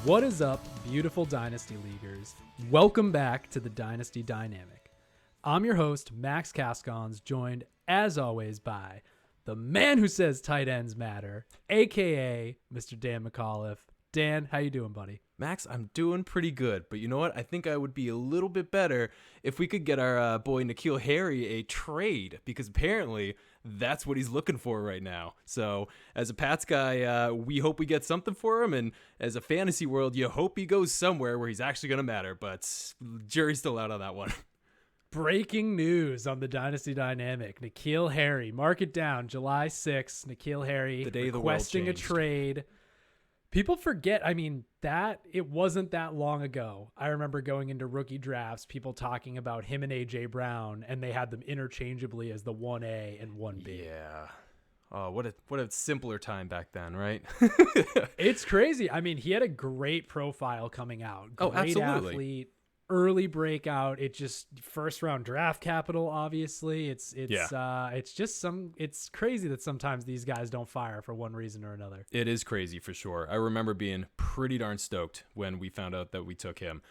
What is up, beautiful Dynasty Leaguers? Welcome back to the Dynasty Dynamic. I'm your host, Max Cascons, joined, as always, by the man who says tight ends matter, a.k.a. Mr. Dan McAuliffe. Dan, how you doing, buddy? Max, I'm doing pretty good, but you know what? I think I would be a little bit better if we could get our boy N'Keal Harry a trade, because apparently that's what he's looking for right now. So as a Pats guy, we hope we get something for him, and as a fantasy world, you hope he goes somewhere where he's actually going to matter, but jury's still out on that one. Breaking news on the Dynasty Dynamic. N'Keal Harry, mark it down, July 6th, N'Keal Harry The day requesting the a world changed. trade. People forget, that it wasn't that long ago. I remember going into rookie drafts, people talking about him and A.J. Brown, and they had them interchangeably as the 1A and 1B. Yeah. Oh, what a simpler time back then, right? It's crazy. He had a great profile coming out. Great absolutely. athlete, early breakout. It just first round draft capital, obviously. It's crazy that sometimes these guys don't fire for one reason or another. It is crazy for sure. I remember being pretty darn stoked when we found out that we took him,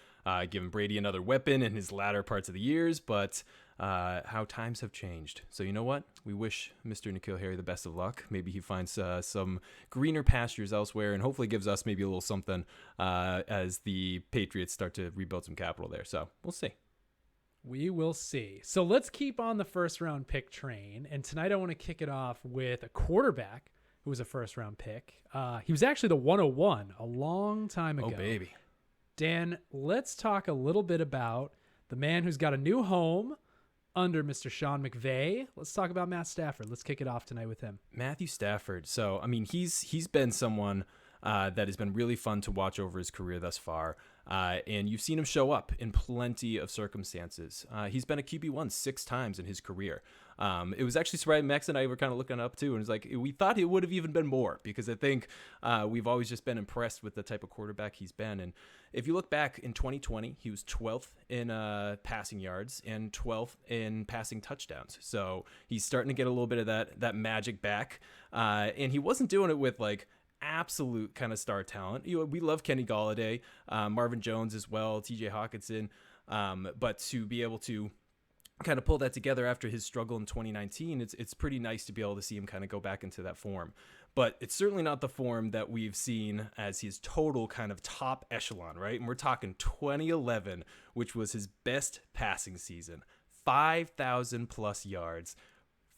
giving Brady another weapon in his latter parts of the years, but how times have changed. So you know what? We wish Mr. N'Keal Harry the best of luck. Maybe he finds some greener pastures elsewhere and hopefully gives us maybe a little something as the Patriots start to rebuild some capital there. So we'll see. We will see. So let's keep on the first round pick train. And tonight I want to kick it off with a quarterback who was a first round pick. He was actually the 101 a long time ago. Oh, baby. Dan, let's talk a little bit about the man who's got a new home under Mr. Sean McVay. Let's talk about Matt Stafford. Let's kick it off tonight with him. Matthew Stafford. So, he's been someone that has been really fun to watch over his career thus far. And you've seen him show up in plenty of circumstances. He's been a QB1 6 times in his career. It was actually surprising. Max and I were kind of looking up too, and it's like we thought it would have even been more, because I think we've always just been impressed with the type of quarterback he's been. And if you look back in 2020, he was 12th in passing yards and 12th in passing touchdowns. So he's starting to get a little bit of that magic back. And he wasn't doing it with like absolute kind of star talent. We love Kenny Golladay, Marvin Jones as well, TJ Hawkinson. But to be able to kind of pull that together after his struggle in 2019, it's pretty nice to be able to see him kind of go back into that form. But it's certainly not the form that we've seen as his total kind of top echelon, right? And we're talking 2011, which was his best passing season, 5,000 plus yards,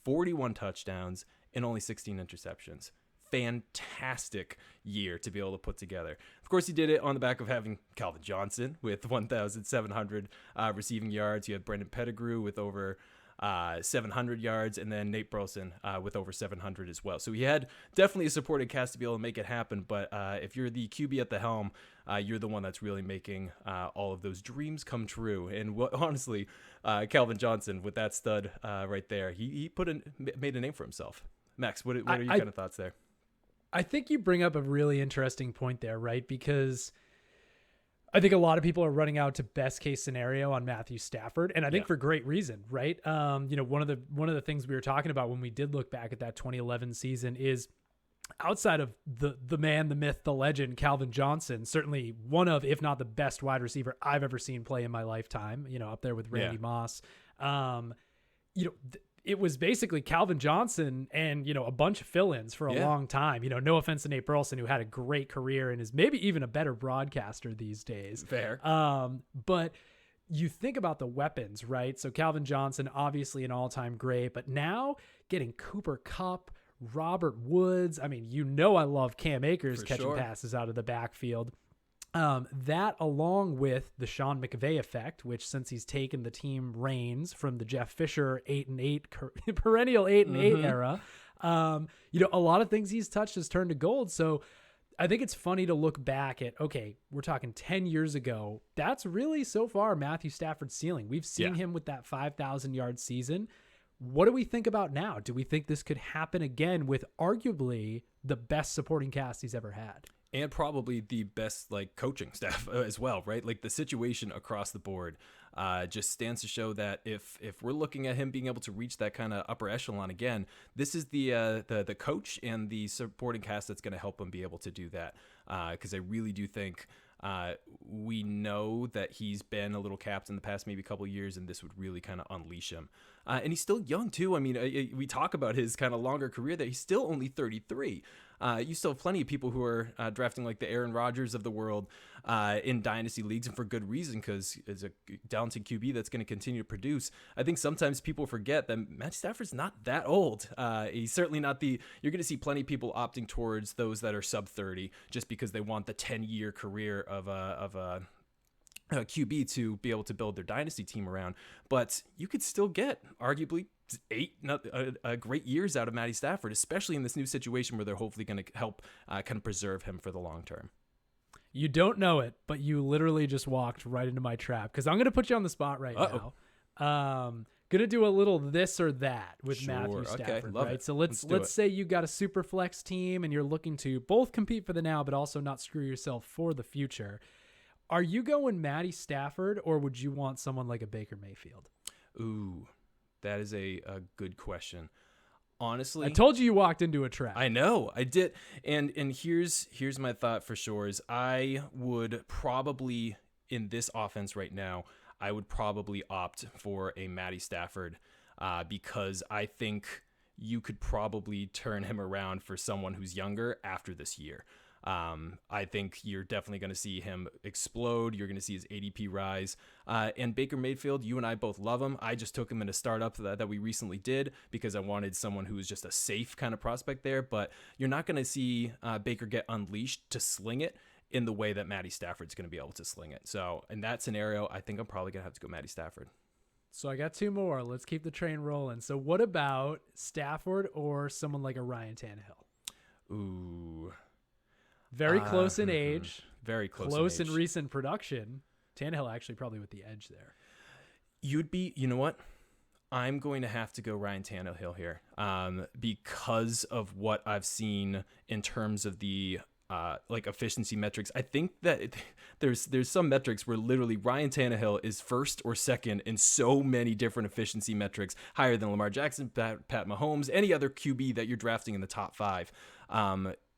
41 touchdowns, and only 16 interceptions. Fantastic year to be able to put together. Of course, he did it on the back of having Calvin Johnson with 1,700 receiving yards. You had Brendan Pettigrew with over 700 yards, and then Nate Burleson with over 700 as well. So he had definitely a supporting cast to be able to make it happen. But if you're the QB at the helm, you're the one that's really making all of those dreams come true. And honestly, Calvin Johnson with that stud right there, he made a name for himself. Max, what are your kind of thoughts there? I think you bring up a really interesting point there, right? Because I think a lot of people are running out to best case scenario on Matthew Stafford, and I think for great reason, right? One of the things we were talking about when we did look back at that 2011 season is outside of the man, the myth, the legend, Calvin Johnson, certainly one of, if not the best wide receiver I've ever seen play in my lifetime, up there with Randy Moss. It was basically Calvin Johnson and, a bunch of fill-ins for a long time. No offense to Nate Burleson, who had a great career and is maybe even a better broadcaster these days. Fair. But you think about the weapons, right? So Calvin Johnson, obviously an all-time great, but now getting Cooper Kupp, Robert Woods. I love Cam Akers catching passes out of the backfield. That along with the Sean McVay effect, which since he's taken the team reins from the Jeff Fisher 8-8 perennial 8-8 era, a lot of things he's touched has turned to gold. So I think it's funny to look back at, okay, we're talking 10 years ago. That's really so far Matthew Stafford's ceiling. We've seen him with that 5,000 yard season. What do we think about now? Do we think this could happen again with arguably the best supporting cast he's ever had? And probably the best coaching staff as well, right? Like the situation across the board just stands to show that if we're looking at him being able to reach that kind of upper echelon again, this is the coach and the supporting cast that's going to help him be able to do that. Because I really do think We know that he's been a little capped in the past maybe a couple of years, and this would really kind of unleash him. And he's still young too. I mean, we talk about his kind of longer career that he's still only 33. You still have plenty of people who are drafting like the Aaron Rodgers of the world in dynasty leagues, and for good reason, because it's a talented QB that's going to continue to produce. I think sometimes people forget that Matthew Stafford's not that old. He's certainly not you're going to see plenty of people opting towards those that are sub 30 just because they want the 10-year career of a QB to be able to build their dynasty team around. But you could still get arguably 8 great years out of Matty Stafford, especially in this new situation where they're hopefully going to help kind of preserve him for the long term. You don't know it, but you literally just walked right into my trap, because I'm going to put you on the spot right now. Going to do a little this or that with Matthew Stafford, love right? it. So let's say you got a super flex team and you're looking to both compete for the now, but also not screw yourself for the future. Are you going Matty Stafford, or would you want someone like a Baker Mayfield? Ooh, that is a good question. Honestly, I told you walked into a trap. I know I did. And here's my thought for sure is I would probably, in this offense right now, I would probably opt for a Matty Stafford because I think you could probably turn him around for someone who's younger after this year. I think you're definitely going to see him explode. You're going to see his ADP rise. And Baker Mayfield, you and I both love him. I just took him in a startup that we recently did because I wanted someone who was just a safe kind of prospect there. But you're not going to see Baker get unleashed to sling it in the way that Matty Stafford's going to be able to sling it. So in that scenario, I think I'm probably going to have to go Matty Stafford. So I got 2 more. Let's keep the train rolling. So what about Stafford or someone like a Ryan Tannehill? Ooh. Very close in age. Very close in recent production. Tannehill actually probably with the edge there. You know what? I'm going to have to go Ryan Tannehill here because of what I've seen in terms of the like efficiency metrics. I think that there's some metrics where literally Ryan Tannehill is first or second in so many different efficiency metrics, higher than Lamar Jackson, Pat Mahomes, any other QB that you're drafting in the top 5.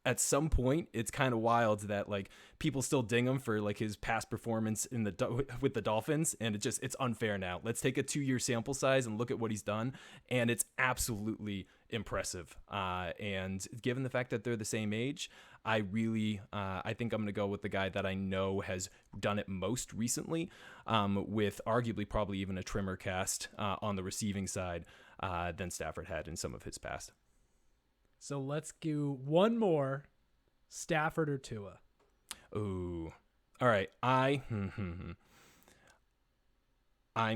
At some point, it's kind of wild that like people still ding him for like his past performance with the Dolphins, and it's unfair now. Let's take a 2-year sample size and look at what he's done, and it's absolutely impressive. And given the fact that they're the same age, I think I'm going to go with the guy that I know has done it most recently, with arguably probably even a trimmer cast on the receiving side than Stafford had in some of his past. So let's do one more, Stafford or Tua. Ooh. All right. I'm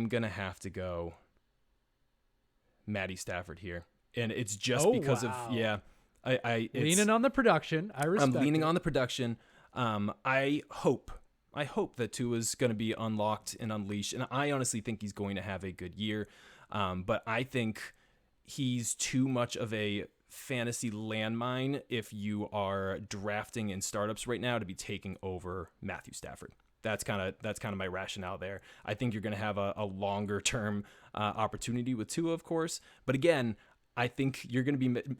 going to have to go Matty Stafford here. And it's just because of, leaning on the production. I respect I'm leaning it. on the production. I hope that Tua's going to be unlocked and unleashed. And I honestly think he's going to have a good year. But I think he's too much of a fantasy landmine if you are drafting in startups right now to be taking over Matthew Stafford. That's kind of my rationale there. I think you're going to have a longer term opportunity with Tua, of course. But again, I think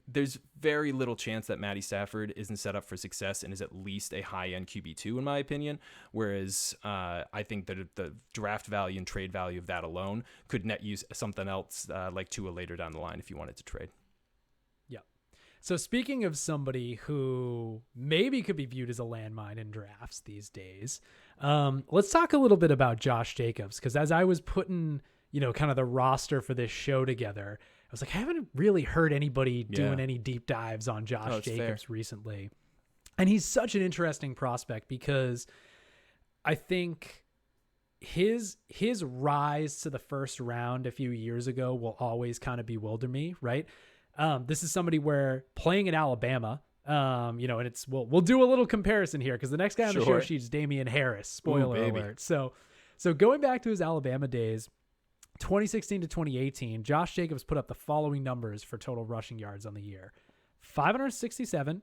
there's very little chance that Matty Stafford isn't set up for success and is at least a high-end QB2 in my opinion. Whereas I think that the draft value and trade value of that alone could net you something else like Tua later down the line if you wanted to trade. So speaking of somebody who maybe could be viewed as a landmine in drafts these days, let's talk a little bit about Josh Jacobs, because as I was putting, kind of the roster for this show together, I was like, I haven't really heard anybody doing any deep dives on Josh Jacobs recently. And he's such an interesting prospect because I think his rise to the first round a few years ago will always kind of bewilder me, right? This is somebody where playing in Alabama, and it's we'll do a little comparison here because the next guy on the show sheet is Damien Harris. Spoiler alert. So going back to his Alabama days, 2016 to 2018, Josh Jacobs put up the following numbers for total rushing yards on the year: 567,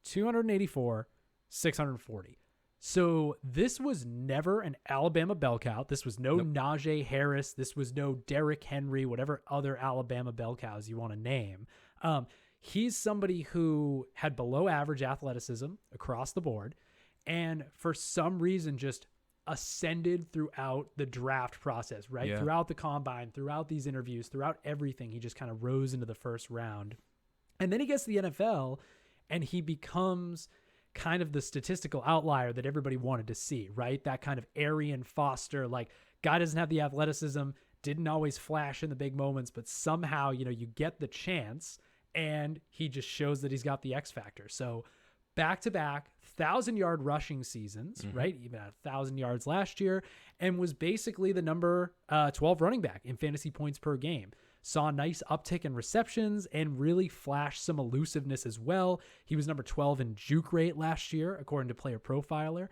284, 640. So this was never an Alabama bell cow. This was no Najee Harris. This was no Derrick Henry, whatever other Alabama bell cows you want to name. He's somebody who had below average athleticism across the board. and for some reason just ascended throughout the draft process, right? Yeah. Throughout the combine, throughout these interviews, throughout everything, he just kind of rose into the first round. And then he gets to the NFL and he becomes kind of the statistical outlier that everybody wanted to see, right? That kind of Arian Foster, like, guy doesn't have the athleticism, didn't always flash in the big moments, but somehow, you get the chance and he just shows that he's got the X factor. So back-to-back 1,000-yard rushing seasons, right? Even had 1,000 yards last year and was basically the number 12 running back in fantasy points per game. Saw a nice uptick in receptions and really flashed some elusiveness as well. He was number 12 in juke rate last year, according to Player Profiler.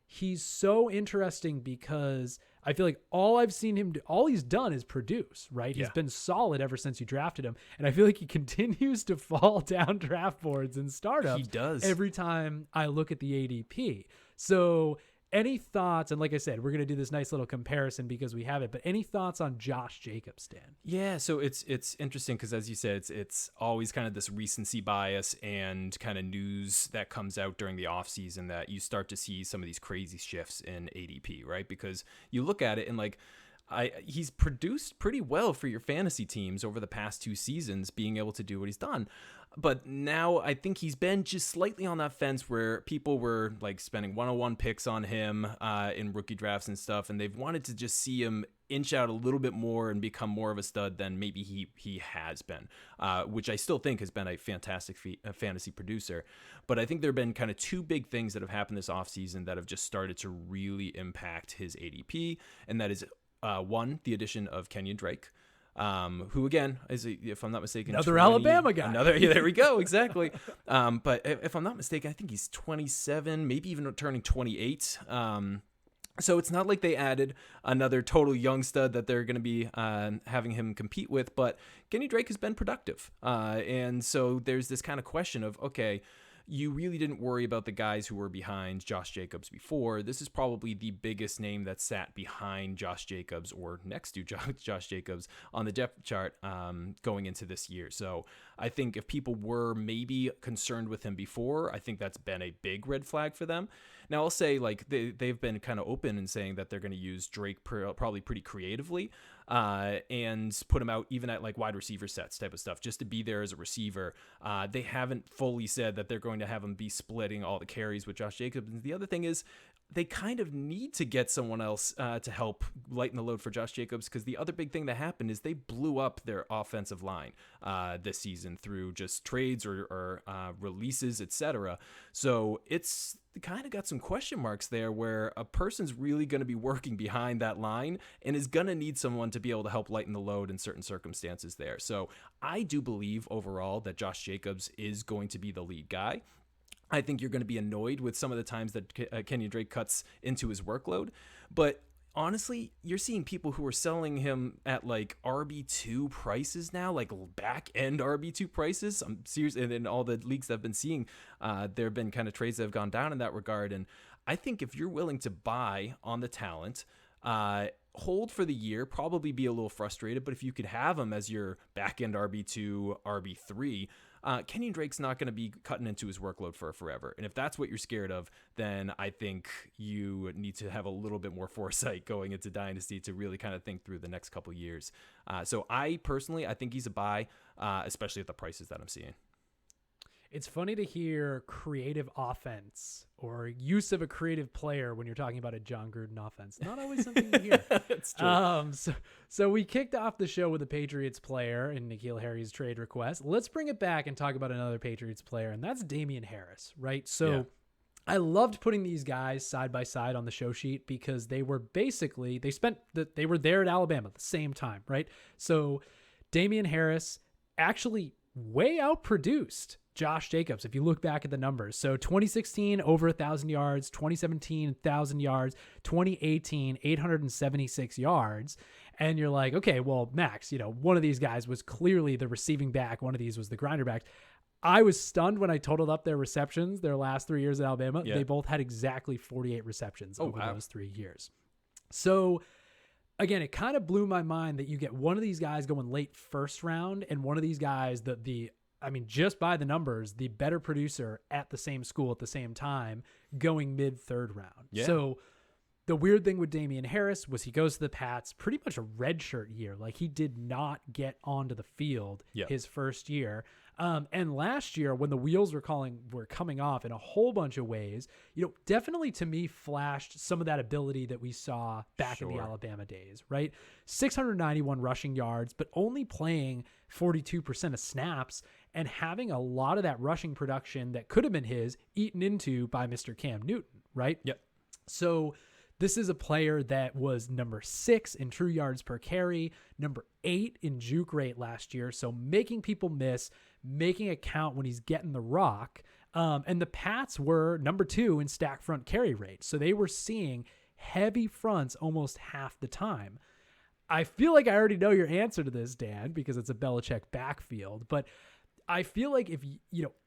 He's so interesting because I feel like all I've seen him do, all he's done is produce, right? Yeah. He's been solid ever since you drafted him. And I feel like he continues to fall down draft boards and startups. He does. Every time I look at the ADP. So any thoughts? And like I said, we're going to do this nice little comparison because we have it, but any thoughts on Josh Jacobs, Dan? Yeah, so it's interesting because, as you said, it's always kind of this recency bias and kind of news that comes out during the offseason that you start to see some of these crazy shifts in ADP, right? Because you look at it and like, he's produced pretty well for your fantasy teams over the past 2 seasons, being able to do what he's done. But now I think he's been just slightly on that fence where people were like spending 101 picks on him in rookie drafts and stuff, and they've wanted to just see him inch out a little bit more and become more of a stud than maybe he has been, which I still think has been a fantastic fantasy producer. But I think there have been kind of 2 big things that have happened this offseason that have just started to really impact his ADP, and that is one, the addition of Kenyon Drake, who again is, if I'm not mistaken, another Alabama guy. Yeah, there we go, exactly. But if I'm not mistaken, I think he's 27, maybe even turning 28. So it's not like they added another total young stud that they're going to be having him compete with. But Kenny Drake has been productive, and so there's this kind of question of, okay, you really didn't worry about the guys who were behind Josh Jacobs before. This is probably the biggest name that sat behind Josh Jacobs or next to Josh Jacobs on the depth chart going into this year. So I think if people were maybe concerned with him before, I think that's been a big red flag for them. Now, I'll say like they've been kind of open in saying that they're going to use Drake probably pretty creatively and put him out even at like wide receiver sets type of stuff, just to be there as a receiver. They haven't fully said that they're going to have him be splitting all the carries with Josh Jacobs. And the other thing is they kind of need to get someone else to help lighten the load for Josh Jacobs, because the other big thing that happened is they blew up their offensive line this season through just trades or releases, etc. So it's kind of got some question marks there where a person's really going to be working behind that line and is going to need someone to be able to help lighten the load in certain circumstances there. So I do believe overall that Josh Jacobs is going to be the lead guy. I think you're going to be annoyed with some of the times that Kenyon Drake cuts into his workload. But honestly, you're seeing people who are selling him at like RB2 prices now, like back end RB2 prices. I'm serious. And in all the leagues I've been seeing, there have been kind of trades that have gone down in that regard. And I think if you're willing to buy on the talent, hold for the year, probably be a little frustrated, but if you could have him as your back end RB2, RB3, Kenyon Drake's not going to be cutting into his workload for forever. And if that's what you're scared of, then I think you need to have a little bit more foresight going into Dynasty to really kind of think through the next couple years. So I think he's a buy, especially at the prices that I'm seeing. It's funny to hear creative offense or use of a creative player when you're talking about a John Gruden offense. Not always something you hear. It's true. So we kicked off the show with a Patriots player in N'Keal Harry's trade request. Let's bring it back and talk about another Patriots player, and that's Damien Harris, right? So yeah. I loved putting these guys side by side on the show sheet because they were basically, they were there at Alabama at the same time, right? So Damien Harris actually way outproduced Josh Jacobs, if you look back at the numbers. So 2016, over 1,000 yards, 2017, 1,000 yards, 2018, 876 yards. And you're like, okay, well, Max, one of these guys was clearly the receiving back. One of these was the grinder back. I was stunned when I totaled up their receptions, their last 3 years at Alabama. Yeah. They both had exactly 48 receptions over those 3 years. So again, it kind of blew my mind that you get one of these guys going late first round and one of these guys, the I mean, just by the numbers, the better producer at the same school at the same time going mid third round. Yeah. So the weird thing with Damien Harris was he goes to the Pats pretty much a redshirt year. Like he did not get onto the field his first year. And last year when the wheels were coming off in a whole bunch of ways, definitely to me flashed some of that ability that we saw back in the Alabama days, right? 691 rushing yards, but only playing 42% of snaps and having a lot of that rushing production that could have been his eaten into by Mr. Cam Newton, right? Yep. So this is a player that was number 6 in true yards per carry, number 8 in juke rate last year. So making people miss, making it count when he's getting the rock. And the Pats were number 2 in stack front carry rate. So they were seeing heavy fronts almost half the time. I feel like I already know your answer to this, Dan, because it's a Belichick backfield. But I feel like if,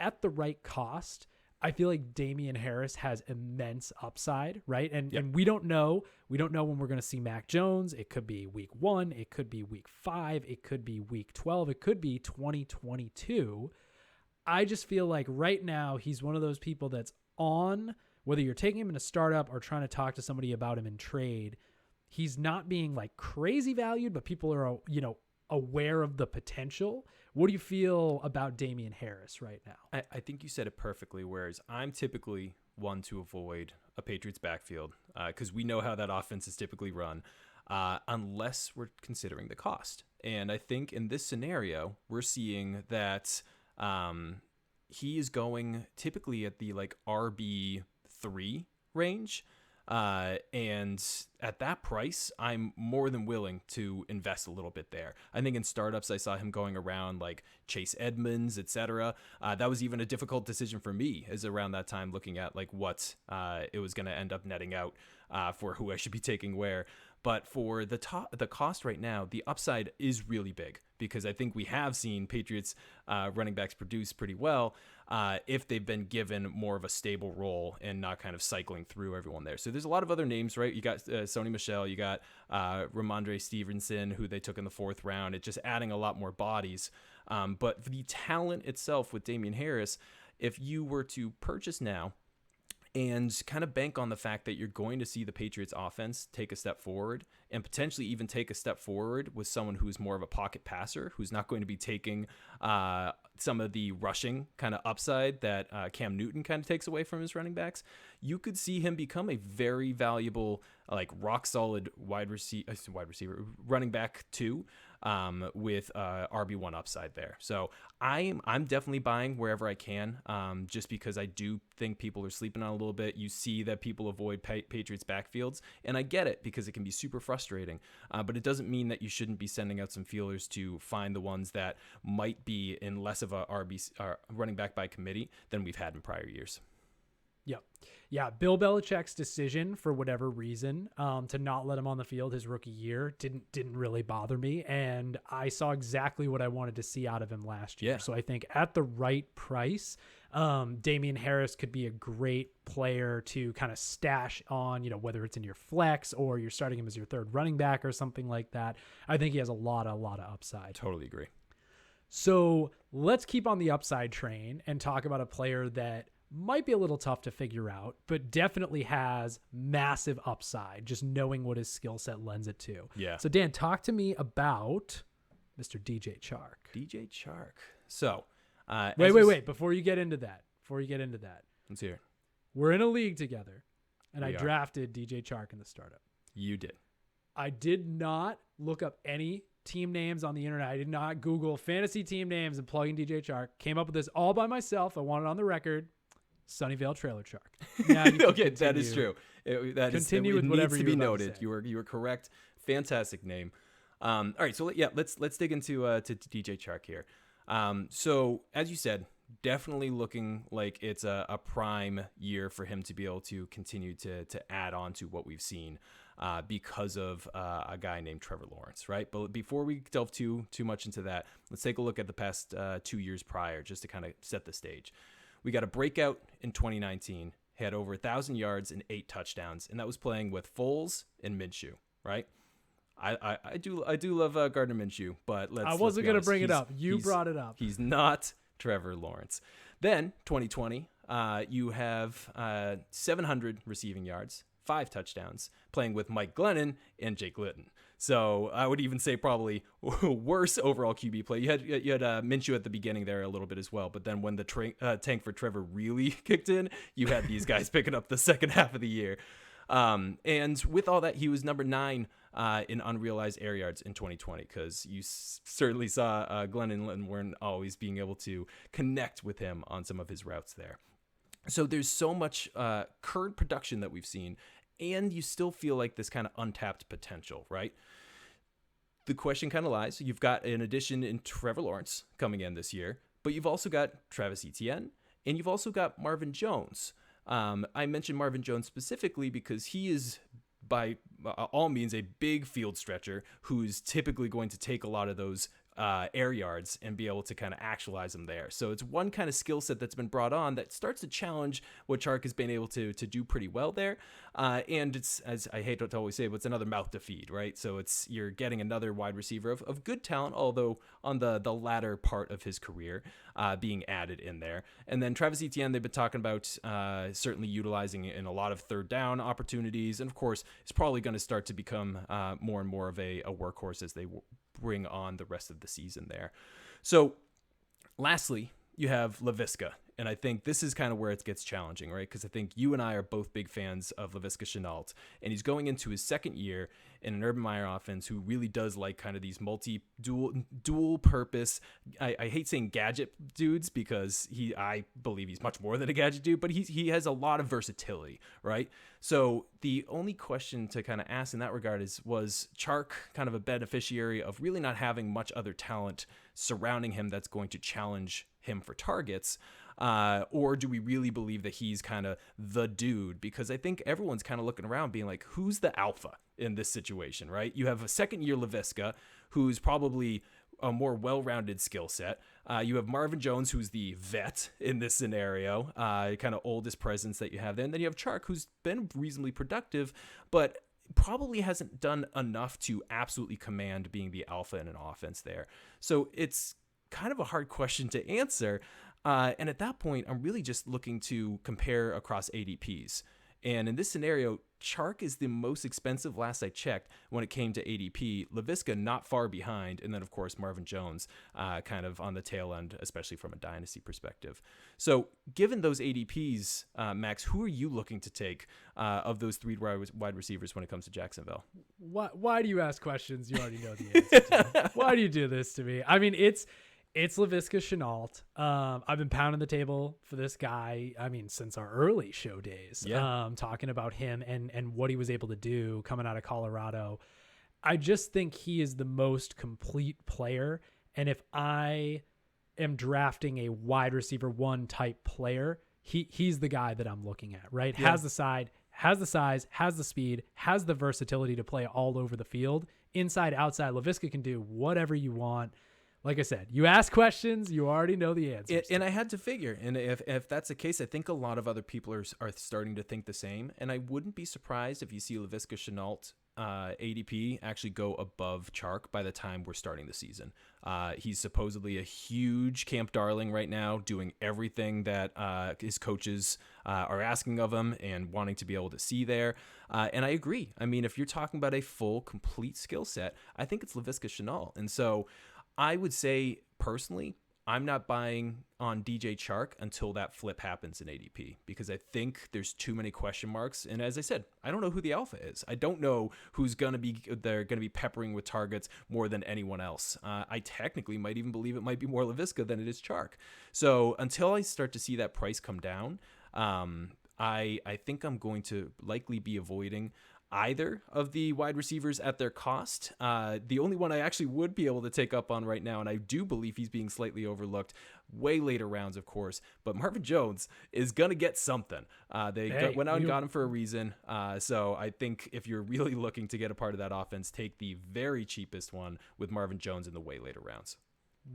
at the right cost, I feel like Damien Harris has immense upside, right? And we don't know. We don't know when we're going to see Mac Jones. It could be week 1. It could be week 5. It could be week 12. It could be 2022. I just feel like right now he's one of those people that's on, whether you're taking him in a startup or trying to talk to somebody about him in trade, he's not being like crazy valued, but people are, aware of the potential. What do you feel about Damien Harris right now? I think you said it perfectly, whereas I'm typically one to avoid a Patriots backfield because we know how that offense is typically run unless we're considering the cost. And I think in this scenario, we're seeing that he is going typically at the like RB3 range. And at that price, I'm more than willing to invest a little bit there. I think in startups, I saw him going around like Chase Edmonds, etc. That was even a difficult decision for me as around that time looking at like what it was going to end up netting out for who I should be taking where. But for the cost right now, the upside is really big because I think we have seen Patriots running backs produce pretty well if they've been given more of a stable role and not kind of cycling through everyone there. So there's a lot of other names, right? You got Sony Michel, you got Ramondre Stevenson, who they took in the 4th round. It's just adding a lot more bodies. But the talent itself with Damien Harris, if you were to purchase now, and kind of bank on the fact that you're going to see the Patriots offense take a step forward and potentially even take a step forward with someone who's more of a pocket passer, who's not going to be taking some of the rushing kind of upside that Cam Newton kind of takes away from his running backs. You could see him become a very valuable, like rock solid wide receiver, running back too, with RB1 upside there. So I'm definitely buying wherever I can, just because I do think people are sleeping on a little bit. You see that people avoid Patriots backfields, and I get it because it can be super frustrating, but it doesn't mean that you shouldn't be sending out some feelers to find the ones that might be in less of a running back by committee than we've had in prior years. Yep. Yeah. Bill Belichick's decision, for whatever reason, to not let him on the field his rookie year didn't really bother me. And I saw exactly what I wanted to see out of him last year. Yeah. So I think at the right price, Damien Harris could be a great player to kind of stash on, whether it's in your flex or you're starting him as your 3rd running back or something like that. I think he has a lot of upside. Totally agree. So let's keep on the upside train and talk about a player that might be a little tough to figure out, but definitely has massive upside, just knowing what his skill set lends it to. Yeah. So Dan, talk to me about Mr. DJ Chark. DJ Chark. So wait. Before you get into that, let's hear it. We're in a league together, and I We are. drafted DJ Chark in the startup. You did. I did not look up any team names on the internet. I did not Google fantasy team names and plug in DJ Chark. Came up with this all by myself. I want it on the record. Sunnyvale Trailer Chark. Okay, that is true. It needs to be noted. You were correct. Fantastic name. All right, so let's dig into to DJ Chark here. So as you said, definitely looking like it's a prime year for him to be able to continue to add on to what we've seen because of a guy named Trevor Lawrence, right? But before we delve too much into that, let's take a look at the past 2 years prior, just to kind of set the stage. We got a breakout in 2019. He had over 1,000 yards and 8 touchdowns, and that was playing with Foles and Minshew, right? I do love Gardner Minshew, but I wasn't going to bring it up. You brought it up. He's not Trevor Lawrence. Then 2020, you have 700 receiving yards, 5 touchdowns, playing with Mike Glennon and Jake Litton. So I would even say probably worse overall QB play. You had Minshew at the beginning there a little bit as well, but then when the tank for Trevor really kicked in, you had these guys picking up the second half of the year. And with all that, he was number 9 in unrealized air yards in 2020, because you certainly saw Glenn and Litton weren't always being able to connect with him on some of his routes there. So there's so much current production that we've seen, and you still feel like this kind of untapped potential, right? The question kind of lies. You've got an addition in Trevor Lawrence coming in this year, but you've also got Travis Etienne, and you've also got Marvin Jones. I mentioned Marvin Jones specifically because he is, by all means, a big field stretcher who's typically going to take a lot of those air yards and be able to kind of actualize them there. So it's one kind of skill set that's been brought on that starts to challenge what Chark has been able to do pretty well there. And it's, as I hate to always say, but it's another mouth to feed, right? So you're getting another wide receiver of good talent, although on the latter part of his career being added in there. And then Travis Etienne, they've been talking about certainly utilizing in a lot of third down opportunities. And of course, it's probably going to start to become more and more of a workhorse as they bring on the rest of the season there. So lastly, you have Laviska. And I think this is kind of where it gets challenging, right? Because I think you and I are both big fans of Laviska Shenault, and he's going into his second year in an Urban Meyer offense who really does like kind of these dual purpose. I hate saying gadget dudes because I believe he's much more than a gadget dude, but he has a lot of versatility, right? So the only question to kind of ask in that regard was Chark kind of a beneficiary of really not having much other talent surrounding him that's going to challenge him for targets? Or do we really believe that he's kind of the dude? Because I think everyone's kind of looking around being like, who's the alpha in this situation, right? You have a second-year Laviska, who's probably a more well-rounded skill set. You have Marvin Jones, who's the vet in this scenario, kind of oldest presence that you have there. And then you have Chark, who's been reasonably productive, but probably hasn't done enough to absolutely command being the alpha in an offense there. So it's kind of a hard question to answer. And at that point, I'm really just looking to compare across ADPs. And in this scenario, Chark is the most expensive last I checked when it came to ADP. Laviska not far behind. And then, of course, Marvin Jones kind of on the tail end, especially from a dynasty perspective. So given those ADPs, Max, who are you looking to take of those 3 wide receivers when it comes to Jacksonville? Why do you ask questions you already know the answer to? Why do you do this to me? I mean, it's Laviska Shenault. I've been pounding the table for this guy, I mean, since our early show days, talking about him and what he was able to do coming out of Colorado. I just think he is the most complete player. And if I am drafting a wide receiver 1 type player, he's the guy that I'm looking at, right? Yeah. Has the size, has the speed, has the versatility to play all over the field, inside, outside. Laviska can do whatever you want. Like I said, you ask questions, you already know the answers. And I had to figure, and if that's the case, I think a lot of other people are starting to think the same. And I wouldn't be surprised if you see Laviska Shenault ADP actually go above Chark by the time we're starting the season. He's supposedly a huge camp darling right now, doing everything that his coaches are asking of him and wanting to be able to see there. And I agree. I mean, if you're talking about a full, complete skill set, I think it's Laviska Shenault. And so I would say, personally, I'm not buying on DJ Chark until that flip happens in ADP, because I think there's too many question marks. And as I said, I don't know who the alpha is. I don't know who's they're going to be peppering with targets more than anyone else. I technically might even believe it might be more Laviska than it is Chark. So until I start to see that price come down, I think I'm going to likely be avoiding either of the wide receivers at their cost. The only one I actually would be able to take up on right now, and I do believe he's being slightly overlooked, way later rounds, of course, but Marvin Jones is going to get something. They went out and got him for a reason. So I think if you're really looking to get a part of that offense, take the very cheapest one with Marvin Jones in the way later rounds.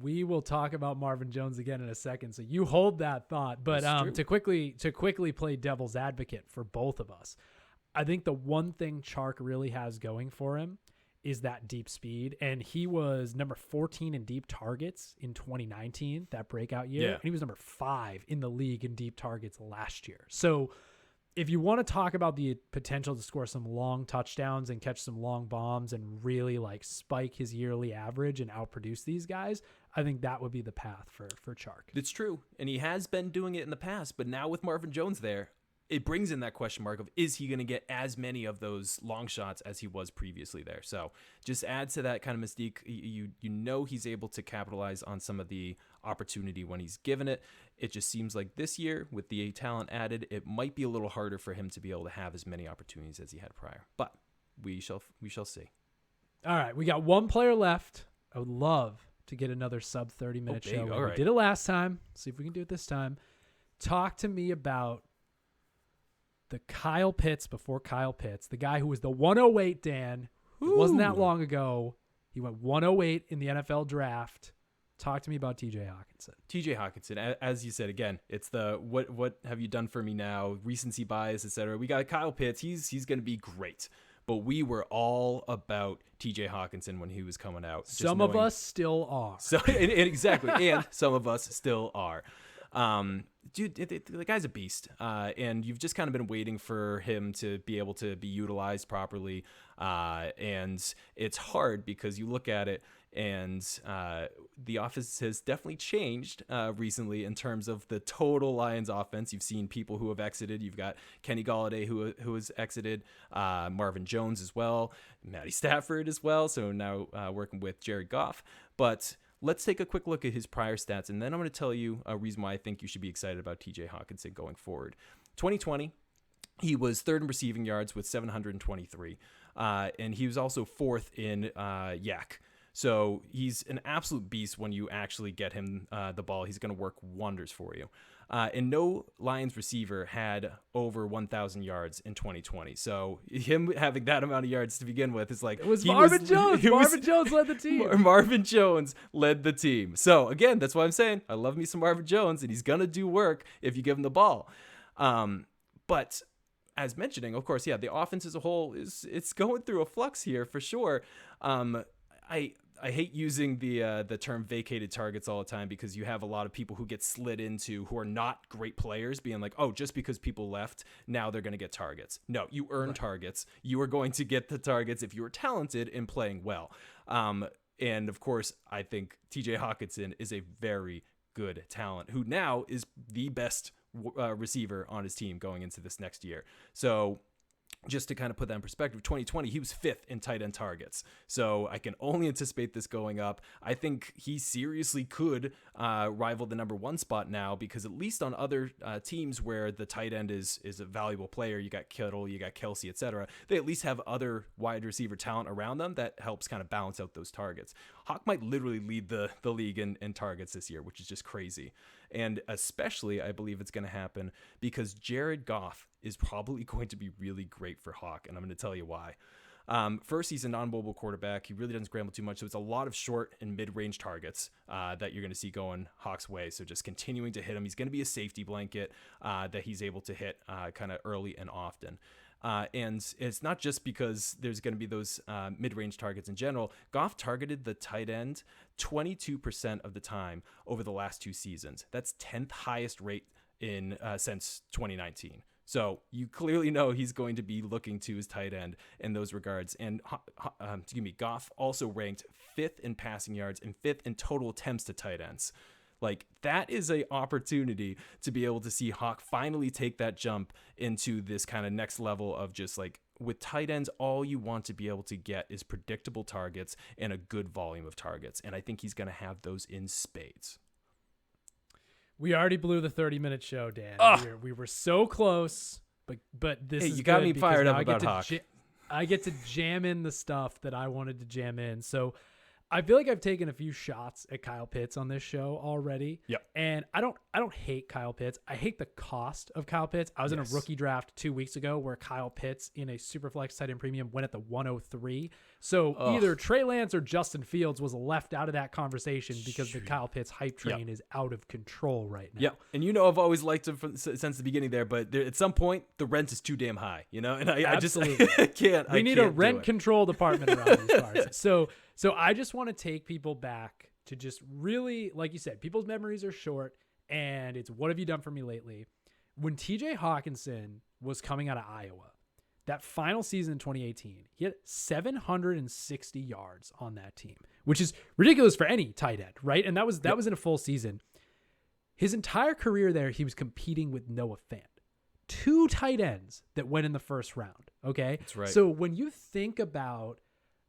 We will talk about Marvin Jones again in a second, so you hold that thought. But to quickly play devil's advocate for both of us, I think the one thing Chark really has going for him is that deep speed. And he was number 14 in deep targets in 2019, that breakout year. Yeah. And he was number 5 in the league in deep targets last year. So if you want to talk about the potential to score some long touchdowns and catch some long bombs and really like spike his yearly average and outproduce these guys, I think that would be the path for Chark. It's true. And he has been doing it in the past, but now with Marvin Jones there, it brings in that question mark of, is he going to get as many of those long shots as he was previously there? So just adds to that kind of mystique. You know he's able to capitalize on some of the opportunity when he's given it. It just seems like this year, with the talent added, it might be a little harder for him to be able to have as many opportunities as he had prior. But we shall see. All right, we got one player left. I would love to get another sub 30-minute show. All right. We did it last time. See if we can do it this time. Talk to me about the Kyle Pitts before Kyle Pitts, the guy who was the 108, Dan. It wasn't that long ago. He went 108 in the NFL draft. Talk to me about TJ Hawkinson. TJ Hawkinson, as you said, again, it's the what have you done for me now, recency bias, etc. We got Kyle Pitts. He's going to be great. But we were all about TJ Hawkinson when he was coming out. Some of us still are. So exactly, and some of us still are. Dude, the guy's a beast, and you've just kind of been waiting for him to be able to be utilized properly, and it's hard because you look at it, and the offense has definitely changed recently in terms of the total Lions offense. You've seen people who have exited. You've got Kenny Golladay who has exited, Marvin Jones as well, Matty Stafford as well, so now working with Jared Goff. But let's take a quick look at his prior stats, and then I'm going to tell you a reason why I think you should be excited about TJ Hawkinson going forward. 2020, he was third in receiving yards with 723, and he was also fourth in YAC. So he's an absolute beast when you actually get him the ball. He's going to work wonders for you. And no Lions receiver had over 1,000 yards in 2020. So him having that amount of yards to begin with is like... It was Marvin Jones. Marvin Jones led the team. Marvin Jones led the team. So again, that's why I'm saying I love me some Marvin Jones, and he's going to do work if you give him the ball. But as mentioning, of course, yeah, the offense as a whole it's going through a flux here for sure. I hate using the term vacated targets all the time because you have a lot of people who get slid into who are not great players being like, oh, just because people left, now they're going to get targets. No, you earn targets. You are going to get the targets if you are talented and playing well. And of course, I think TJ Hawkinson is a very good talent who now is the best receiver on his team going into this next year. So just to kind of put that in perspective, 2020, he was 5th in tight end targets. So I can only anticipate this going up. I think he seriously could rival the number 1 spot now because at least on other teams where the tight end is a valuable player, you got Kittle, you got Kelsey, etc., they at least have other wide receiver talent around them that helps kind of balance out those targets. Hawk might literally lead the league in targets this year, which is just crazy. And especially, I believe it's going to happen because Jared Goff is probably going to be really great for Hawk, and I'm going to tell you why. First, he's a non-mobile quarterback. He really doesn't scramble too much, so it's a lot of short and mid-range targets that you're going to see going Hawk's way. So just continuing to hit him. He's going to be a safety blanket that he's able to hit kind of early and often. And it's not just because there's going to be those mid-range targets in general. Goff targeted the tight end 22% of the time over the last 2 seasons. That's 10th highest rate in since 2019. So you clearly know he's going to be looking to his tight end in those regards. And Goff also ranked 5th in passing yards and 5th in total attempts to tight ends. Like, that is an opportunity to be able to see Hawk finally take that jump into this kind of next level of just like, with tight ends, all you want to be able to get is predictable targets and a good volume of targets. And I think he's going to have those in spades. We already blew the 30-minute show, Dan. We were so close, but this is you got me fired up about Hawk. I get to jam in the stuff that I wanted to jam in. So I feel like I've taken a few shots at Kyle Pitts on this show already. Yep. And I don't hate Kyle Pitts. I hate the cost of Kyle Pitts. I was in a rookie draft 2 weeks ago where Kyle Pitts in a Superflex tight end premium went at the 103. So either Trey Lance or Justin Fields was left out of that conversation because the Kyle Pitts hype train is out of control right now. Yeah, and I've always liked him since the beginning there, but at some point the rent is too damn high, and I just can't. We need a rent control department around these cars. So I just want to take people back to just really, like you said, people's memories are short, and it's what have you done for me lately? When TJ Hawkinson was coming out of Iowa, that final season in 2018, he had 760 yards on that team, which is ridiculous for any tight end, right? And that was in a full season. His entire career there, he was competing with Noah Fant. 2 tight ends that went in the first round, okay? That's right. So when you think about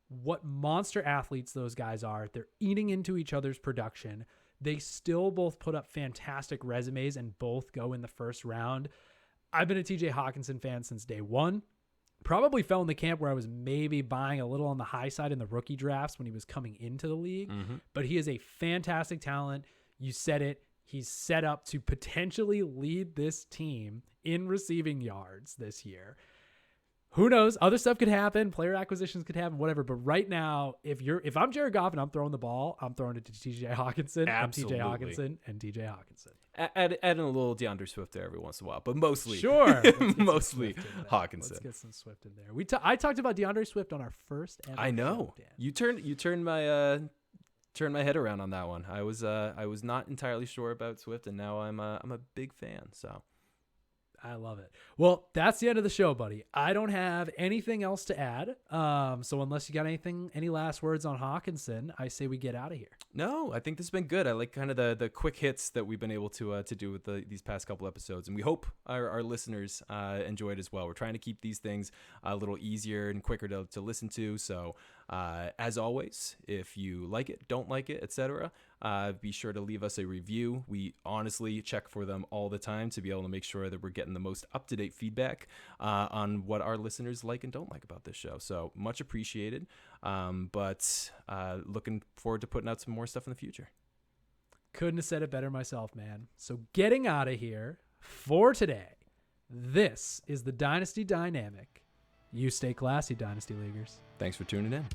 what monster athletes those guys are, they're eating into each other's production. They still both put up fantastic resumes and both go in the first round. I've been a TJ Hawkinson fan since day one. Probably fell in the camp where I was maybe buying a little on the high side in the rookie drafts when he was coming into the league. But he is a fantastic talent. You said it. He's set up to potentially lead this team in receiving yards this year. Who knows? Other stuff could happen. Player acquisitions could happen, whatever. But right now, if I'm Jared Goff and I'm throwing the ball, I'm throwing it to TJ Hawkinson. Absolutely. And TJ Hawkinson and TJ Hawkinson. Adding a little DeAndre Swift there every once in a while, but mostly mostly Hawkinson. Let's get some Swift in there. I talked about DeAndre Swift on our first ever I know. show, Dan. You turned my head around on that one. I was not entirely sure about Swift, and now I'm a big fan. So I love it. Well, that's the end of the show, buddy. I don't have anything else to add. So unless you got any last words on Hawkinson, I say we get out of here. No, I think this has been good. I like kind of the quick hits that we've been able to do with these past couple episodes, and we hope our listeners enjoyed as well. We're trying to keep these things a little easier and quicker to listen to. So as always, if you like it, don't like it, etc., be sure to leave us a review. We honestly check for them all the time to be able to make sure that we're getting the most up-to-date feedback on what our listeners like and don't like about this show. So much appreciated. But looking forward to putting out some more stuff in the future. Couldn't have said it better myself, man. So getting out of here for today, this is the Dynasty Dynamic. You stay classy, Dynasty Leaguers. Thanks for tuning in.